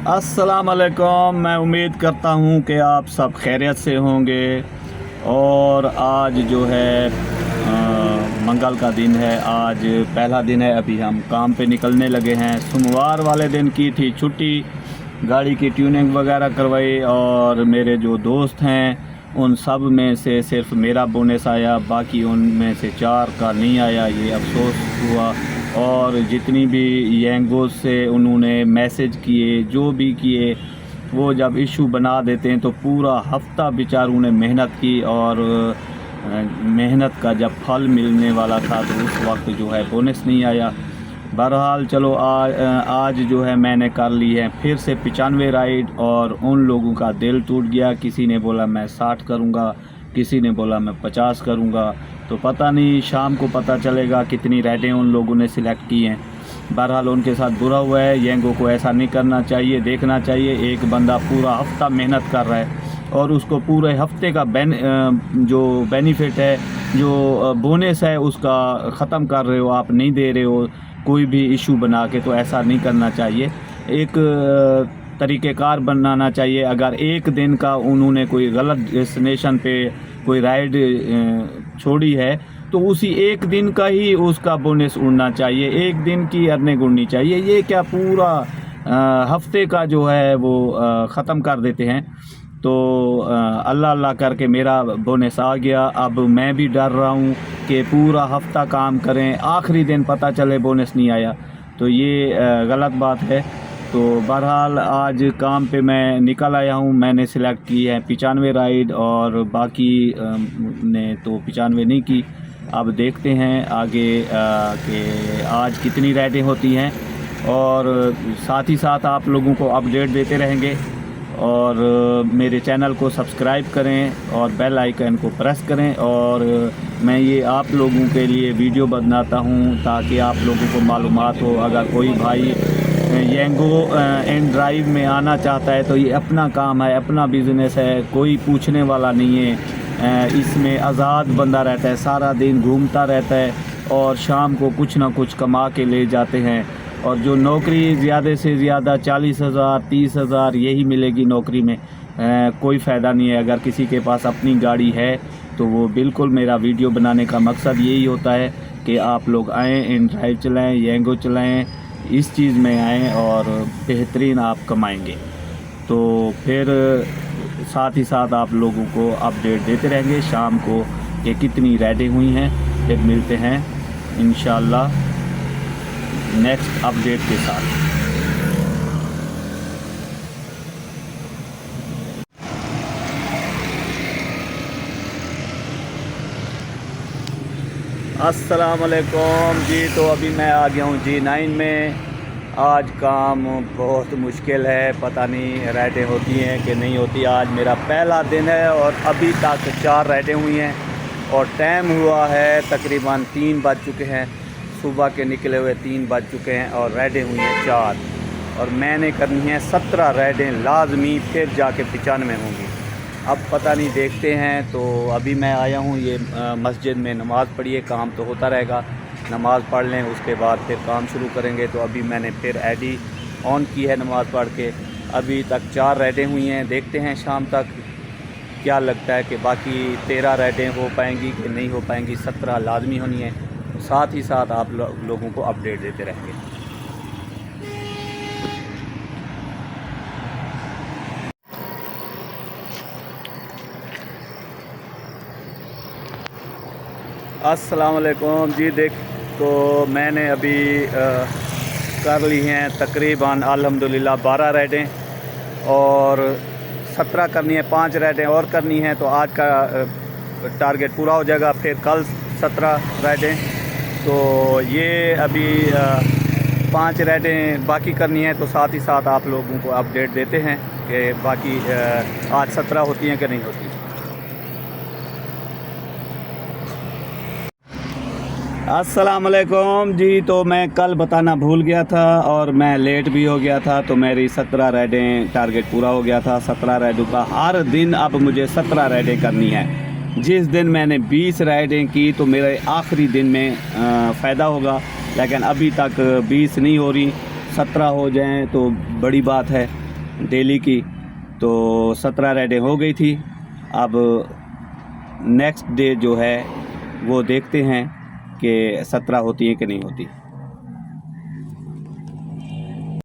अस्सलाम वालेकुम। मैं उम्मीद करता हूँ कि आप सब खैरियत से होंगे। और आज जो है मंगल का दिन है, आज पहला दिन है। अभी हम काम पे निकलने लगे हैं। सोमवार वाले दिन की थी छुट्टी, गाड़ी की ट्यूनिंग वगैरह करवाई और मेरे जो दोस्त हैं उन सब में से सिर्फ मेरा बोनस आया, बाकी उनमें से 4 का नहीं आया। ये अफसोस हुआ। और जितनी भी यंगों से उन्होंने मैसेज किए, जो भी किए, वो जब इशू बना देते हैं तो पूरा हफ्ता बेचारों ने मेहनत की और मेहनत का जब फल मिलने वाला था तो उस वक्त जो है बोनस नहीं आया। बहरहाल चलो आज जो है मैंने कर ली है फिर से 95 राइड और उन लोगों का दिल टूट गया। किसी ने बोला मैं 60 करूँगा, किसी ने बोला मैं 50 करूँगा। तो पता नहीं, शाम को पता चलेगा कितनी राइडें उन लोगों ने सिलेक्ट की हैं। बहरहाल उनके साथ बुरा हुआ है। यंगों को ऐसा नहीं करना चाहिए। देखना चाहिए एक बंदा पूरा हफ्ता मेहनत कर रहा है और उसको पूरे हफ्ते का जो बेनिफिट है, जो बोनस है, उसका ख़त्म कर रहे हो आप, नहीं दे रहे हो कोई भी इशू बना के। तो ऐसा नहीं करना चाहिए। एक तरीक़ेकार बनाना चाहिए। अगर एक दिन का उन्होंने कोई गलत डेस्टिनेशन पे कोई राइड छोड़ी है तो उसी एक दिन का ही उसका बोनस उड़ना चाहिए, एक दिन की अर्निंग उड़नी चाहिए। ये क्या पूरा हफ्ते का जो है वो ख़त्म कर देते हैं। तो अल्लाह अल्लाह करके मेरा बोनस आ गया। अब मैं भी डर रहा हूँ कि पूरा हफ्ता काम करें, आखिरी दिन पता चले बोनस नहीं आया, तो ये गलत बात है। तो बहरहाल आज काम पे मैं निकल आया हूँ। मैंने सिलेक्ट की है 95 राइड और बाकी ने तो 95 नहीं की। अब देखते हैं आगे कि आज कितनी राइडें होती हैं और साथ ही साथ आप लोगों को अपडेट देते रहेंगे। और मेरे चैनल को सब्सक्राइब करें और बेल आइकन को प्रेस करें। और मैं ये आप लोगों के लिए वीडियो बनाता हूँ ताकि आप लोगों को मालूमात हो। अगर कोई भाई यंगो एंड ड्राइव में आना चाहता है तो ये अपना काम है, अपना बिज़नेस है, कोई पूछने वाला नहीं है। इसमें आज़ाद बंदा रहता है, सारा दिन घूमता रहता है और शाम को कुछ ना कुछ कमा के ले जाते हैं। और जो नौकरी ज़्यादा से ज़्यादा 40,000 30,000 यही मिलेगी नौकरी में, कोई फ़ायदा नहीं है। अगर किसी के पास अपनी गाड़ी है तो वो बिल्कुल, मेरा वीडियो बनाने का मकसद यही होता है कि आप लोग आएँ, इन ड्राइव चलाएँ, यंगो चलाएँ, इस चीज़ में आएँ और बेहतरीन आप कमाएंगे। तो फिर साथ ही साथ आप लोगों को अपडेट देते रहेंगे शाम को कि कितनी राइडें हुई हैं। फिर मिलते हैं इंशाल्लाह नेक्स्ट अपडेट के साथ। अस्सलाम वालेकुम जी। तो अभी मैं आ गया हूँ G9 में। आज काम बहुत मुश्किल है, पता नहीं राइडें होती हैं कि नहीं होती। आज मेरा पहला दिन है और अभी तक 4 राइडें हुई हैं और टाइम हुआ है तकरीबन 3 बज चुके हैं। सुबह के निकले हुए 3 बज चुके हैं और राइडें हुई हैं 4 और मैंने करनी है 17 राइडें लाजमी, फिर जाके 95 होंगी। अब पता नहीं, देखते हैं। तो अभी मैं आया हूँ ये मस्जिद में, नमाज़ पढ़िए, काम तो होता रहेगा। नमाज़ पढ़ लें, उसके बाद फिर काम शुरू करेंगे। तो अभी मैंने फिर एडी ऑन की है नमाज़ पढ़ के। अभी तक 4 राइडें हुई हैं, देखते हैं शाम तक क्या लगता है कि बाकी 13 राइडें हो पाएंगी कि नहीं हो पाएंगी। 17 लाजमी होनी है। साथ ही साथ आप लोगों को अपडेट देते रहेंगे। अस्सलाम वालेकुम जी। तो मैंने अभी कर ली हैं तकरीबन अल्हम्दुलिल्लाह 12 राइडें और 17 करनी है, 5 राइडें और करनी हैं। तो आज का टारगेट पूरा हो जाएगा। फिर कल 17 राइडें। तो ये अभी 5 राइडें बाकी करनी है। तो साथ ही साथ आप लोगों को अपडेट देते हैं कि बाकी आज 17 होती हैं कि नहीं होती। अस्सलाम वालेकुम जी। तो मैं कल बताना भूल गया था और मैं लेट भी हो गया था। तो मेरी 17 राइडें टारगेट पूरा हो गया था। 17 राइडों का हर दिन अब मुझे 17 राइडें करनी है। जिस दिन मैंने 20 राइडें की तो मेरे आखिरी दिन में फ़ायदा होगा, लेकिन अभी तक 20 नहीं हो रही। 17 हो जाएं तो बड़ी बात है। दिल्ली की, तो 17 राइडें हो गई थी। अब नेक्स्ट डे जो है वो देखते हैं कि 17 होती है कि नहीं होती।